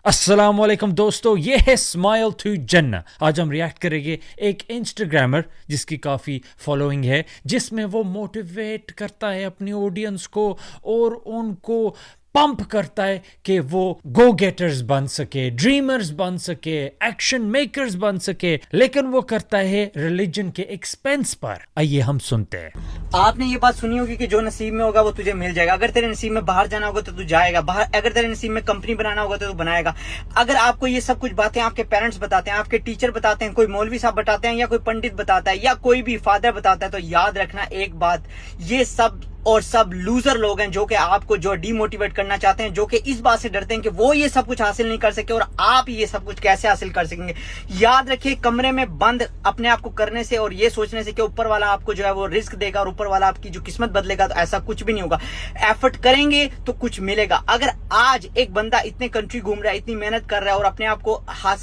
السلام علیکم دوستو، یہ ہے اسمائل ٹو جنہ۔ آج ہم ریاکٹ کریں گے ایک انسٹاگرامر جس کی کافی فالوئنگ ہے، جس میں وہ موٹیویٹ کرتا ہے اپنی آڈینس کو اور ان کو پمپ کرتا ہے کہ وہ گو گیٹرز بن سکے، ڈریمرز بن سکے، ایکشن میکرز بن سکے، لیکن وہ کرتا ہے ریلیجن کے ایکسپینس پر۔ آئیے ہم سنتے ہیں۔ آپ نے یہ بات سنی ہوگی کہ جو نصیب میں ہوگا وہ تجھے مل جائے گا۔ اگر تیرے نصیب میں باہر جانا ہوگا تو جائے گا باہر، اگر تیرے نصیب میں کمپنی بنانا ہوگا تو بنائے گا۔ اگر آپ کو یہ سب کچھ باتیں آپ کے پیرنٹس بتاتے ہیں، آپ کے ٹیچر بتاتے ہیں، کوئی مولوی صاحب بتاتے ہیں، یا کوئی پنڈت بتاتا ہے، یا کوئی بھی فادر بتاتا ہے، تو یاد رکھنا ایک بات، یہ سب اور سب لوزر لوگ ہیں جو کہ آپ کو جو ڈی موٹیویٹ کرنا چاہتے ہیں، جو کہ اس بات سے ڈرتے ہیں کہ وہ یہ سب کچھ حاصل نہیں کر سکے اور آپ یہ سب کچھ کیسے حاصل کر سکیں گے۔ یاد رکھیے، کمرے میں بند اپنے آپ کو کرنے سے اور یہ سوچنے سے کہ اوپر والا آپ کو جو ہے وہ رزق دے گا اور اوپر والا آپ کی جو قسمت بدلے گا، تو ایسا کچھ بھی نہیں ہوگا۔ ایفرٹ کریں گے تو کچھ ملے گا۔ اگر آج ایک بندہ اتنے کنٹری گھوم رہا ہے، اتنی محنت کر رہا ہے اور اپنے آپ کو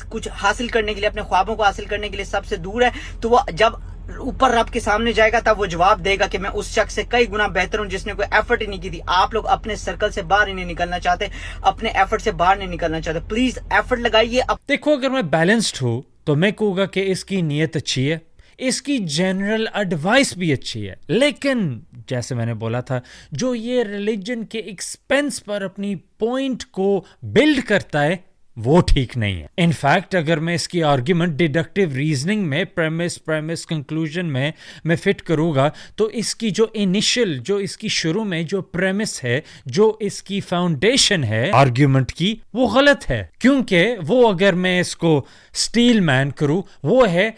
کچھ حاصل کرنے کے لیے، اپنے خوابوں کو حاصل کرنے کے لیے سب سے دور ہے، تو وہ جب اوپر رب کے سامنے جائے گا تب وہ جواب دے گا کہ میں اس شخص سے کئی گنا بہتر ہوں جس نے کوئی ایفرٹ ہی نہیں کی تھی۔ آپ لوگ اپنے سرکل سے باہر ہی نہیں نکلنا چاہتے، اپنے ایفرٹ سے باہر نہیں نکلنا چاہتے، پلیز ایفرٹ لگائیے۔ دیکھو، اگر میں بیلنسڈ ہوں تو میں کہوں گا کہ اس کی نیت اچھی ہے، اس کی جنرل ایڈوائس بھی اچھی ہے، لیکن جیسے میں نے بولا تھا، جو یہ ریلیجن کے ایکسپینس پر اپنی پوائنٹ کو بلڈ کرتا ہے وہ ٹھیک نہیں ہے۔ انفیکٹ اگر میں اس کی آرگیومنٹ ڈیڈکٹیو ریزننگ میں پریمس کنکلوژن میں فٹ کروں گا، تو اس کی جو انیشل، جو اس کی شروع میں جو پریمس ہے، جو اس کی فاؤنڈیشن ہے آرگیومنٹ کی، وہ غلط ہے۔ کیونکہ وہ، اگر میں اس کو سٹیل مین کروں، وہ ہے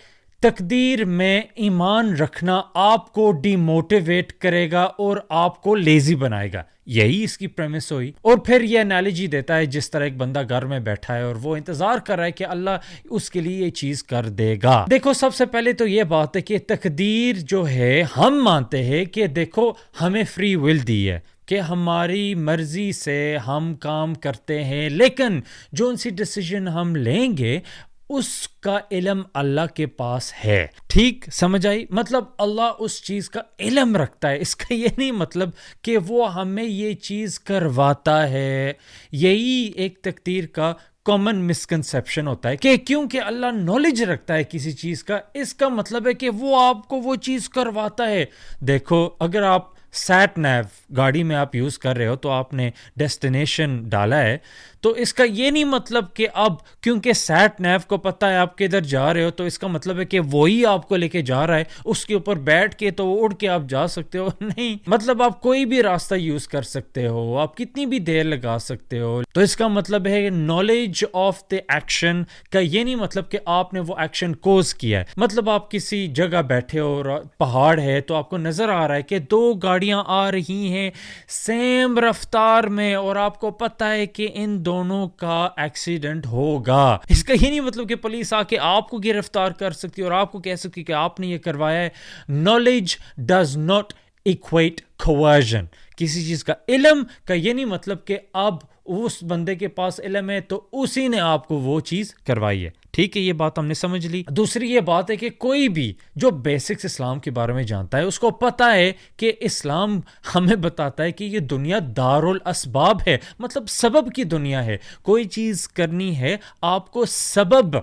تقدیر میں ایمان رکھنا آپ کو ڈی موٹیویٹ کرے گا اور آپ کو لیزی بنائے گا۔ یہی اس کی پریمس ہوئی۔ اور پھر یہ انالوجی دیتا ہے جس طرح ایک بندہ گھر میں بیٹھا ہے اور وہ انتظار کر رہا ہے کہ اللہ اس کے لیے یہ چیز کر دے گا۔ دیکھو، سب سے پہلے تو یہ بات ہے کہ تقدیر جو ہے، ہم مانتے ہیں کہ دیکھو ہمیں فری ول دی ہے کہ ہماری مرضی سے ہم کام کرتے ہیں، لیکن جو ان سی ڈیسیژن ہم لیں گے اس کا علم اللہ کے پاس ہے۔ ٹھیک سمجھ آئی؟ مطلب اللہ اس چیز کا علم رکھتا ہے، اس کا یہ نہیں مطلب کہ وہ ہمیں یہ چیز کرواتا ہے۔ یہی ایک تقدیر کا کامن مسکنسیپشن ہوتا ہے کہ کیونکہ اللہ نالج رکھتا ہے کسی چیز کا، اس کا مطلب ہے کہ وہ آپ کو وہ چیز کرواتا ہے۔ دیکھو، اگر آپ سیٹ نیو گاڑی میں آپ یوز کر رہے ہو تو آپ نے ڈیسٹینیشن ڈالا ہے، تو اس کا یہ نہیں مطلب کہ اب کیونکہ سیٹ نیو کو پتہ ہے آپ کدھر جا رہے ہو تو اس کا مطلب ہے کہ وہی آپ کو لے کے جا رہا ہے، اس کے اوپر بیٹھ کے تو اڑ کے آپ جا سکتے ہو۔ نہیں، مطلب آپ کوئی بھی راستہ یوز کر سکتے ہو، آپ کتنی بھی دیر لگا سکتے ہو۔ تو اس کا مطلب ہے نالج آف دی ایکشن کا یہ نہیں مطلب کہ آپ نے وہ ایکشن کوز کیا ہے۔ مطلب آپ کسی جگہ بیٹھے ہو اور پہاڑ ہے تو آپ کو نظر آ رہا ہے کہ دو گاڑیاں آ رہی ہیں سیم رفتار میں اور آپ کو پتہ ہے کہ ان دونوں کا ایکسیڈنٹ ہوگا۔ اس کا یہ نہیں مطلب کہ پولیس آ کے آپ کو گرفتار کر سکتی اور آپ کو کہہ سکتی کہ آپ نے یہ کروایا ہے۔ Knowledge does not equate conversion. کسی چیز کا علم کا یہ نہیں مطلب کہ اب اس بندے کے پاس علم ہے تو اسی نے آپ کو وہ چیز کروائی ہے۔ ٹھیک ہے، یہ بات ہم نے سمجھ لی۔ دوسری یہ بات ہے کہ کوئی بھی جو بیسکس اسلام کے بارے میں جانتا ہے، اس کو پتہ ہے کہ اسلام ہمیں بتاتا ہے کہ یہ دنیا دارالاسباب ہے، مطلب سبب کی دنیا ہے۔ کوئی چیز کرنی ہے، آپ کو سبب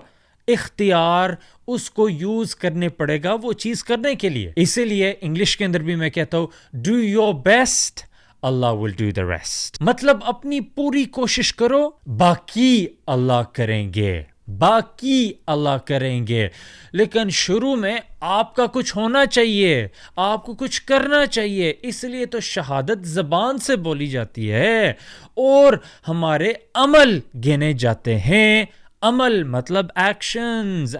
اختیار اس کو یوز کرنے پڑے گا وہ چیز کرنے کے لیے۔ اسی لیے انگلش کے اندر بھی میں کہتا ہوں do your best, Allah will do the rest. مطلب اپنی پوری کوشش کرو، باقی اللہ کریں گے، باقی اللہ کریں گے۔ لیکن شروع میں آپ کا کچھ ہونا چاہیے، آپ کو کچھ کرنا چاہیے۔ اس لیے تو شہادت زبان سے بولی جاتی ہے اور ہمارے عمل گنے جاتے ہیں۔ عمل مطلب ایکشنز۔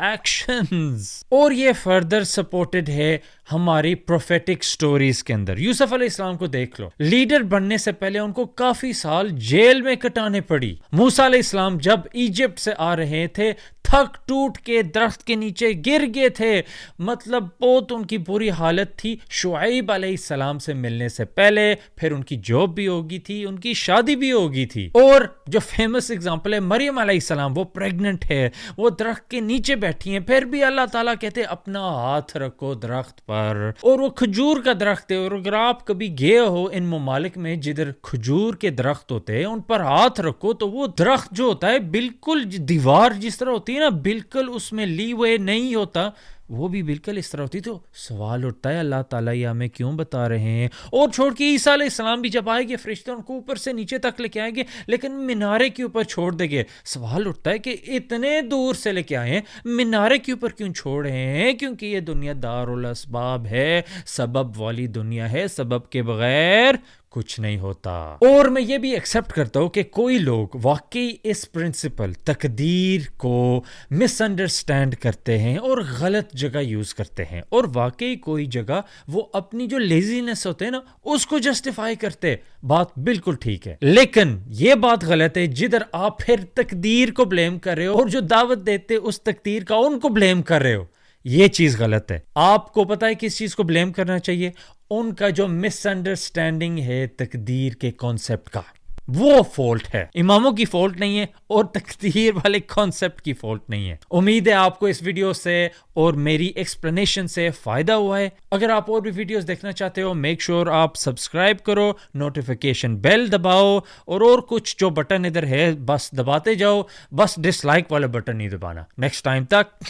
اور یہ فردر سپورٹڈ ہے ہماری پروفیٹک سٹوریز کے اندر۔ یوسف علیہ السلام کو دیکھ لو، لیڈر بننے سے پہلے ان کو کافی سال جیل میں کٹانے پڑی۔ موسیٰ علیہ السلام جب ایجپٹ سے آ رہے تھے تھک ٹوٹ کے درخت کے نیچے گر گئے تھے. مطلب بہت ان کی بری حالت تھی شعیب علیہ السلام سے ملنے سے پہلے. پھر ان کی جاب بھی ہوگی تھی, ان کی شادی بھی ہوگی تھی. اور جو فیمس اگزامپل ہے مریم علیہ السلام, وہ پریگننٹ ہے, وہ درخت کے نیچے بیٹھی ہیں, پھر بھی اللہ تعالیٰ کہتے ہیں اپنا ہاتھ رکھو درخت پر. اور وہ کھجور کا درخت ہے, اور اگر آپ کبھی گئے ہو ان ممالک میں جدھر کھجور کے درخت ہوتے ہیں, ان پر ہاتھ رکھو تو وہ درخت جو ہوتا ہے بالکل دیوار جس طرح ہوتی ہے نا, بالکل اس میں لی ہوئے نہیں ہوتا, وہ بھی بالکل اس طرح ہوتی. تو سوال اٹھتا ہے اللہ تعالیٰ یہ ہمیں کیوں بتا رہے ہیں؟ اور چھوڑ کے عیسیٰ علیہ السلام بھی جب آئے گے فرشتے ان کو اوپر سے نیچے تک لے کے آئیں گے, لیکن مینارے کے اوپر چھوڑ دیں گے. سوال اٹھتا ہے کہ اتنے دور سے لے کے آئے ہیں, مینارے کے اوپر کیوں چھوڑ رہے ہیں؟ کیونکہ یہ دنیا دار الاسباب ہے, سبب والی دنیا ہے, سبب کے بغیر کچھ نہیں ہوتا. اور میں یہ بھی ایکسیپٹ کرتا ہوں کہ کوئی لوگ واقعی اس پرنسپل تقدیر کو مس انڈرسٹینڈ کرتے ہیں اور غلط جگہ یوز کرتے ہیں, اور واقعی کوئی جگہ وہ اپنی جو لیزینس ہوتے ہیں نا اس کو جسٹیفائی کرتے. بات بالکل ٹھیک ہے, لیکن یہ بات غلط ہے جدھر آپ پھر تقدیر کو بلیم کر رہے ہو اور جو دعوت دیتے اس تقدیر کا ان کو بلیم کر رہے ہو. یہ چیز غلط ہے. آپ کو پتا ہے کس چیز کو بلیم کرنا چاہیے؟ ان کا جو مس انڈرسٹینڈنگ ہے تقدیر کے کانسیپٹ کا, وہ فالٹ ہے. اماموں کی فالٹ نہیں ہے اور تقدیر والے کانسیپٹ کی فالٹ نہیں ہے. امید ہے آپ کو اس ویڈیو سے اور میری ایکسپلینیشن سے فائدہ ہوا ہے. اگر آپ اور بھی ویڈیوز دیکھنا چاہتے ہو میک شور آپ سبسکرائب کرو, نوٹیفیکیشن بیل دباؤ, اور کچھ جو بٹن ادھر ہے بس دباتے جاؤ, بس ڈس لائک والا بٹن نہیں دبانا. نیکسٹ ٹائم تک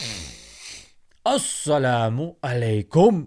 السلام علیکم.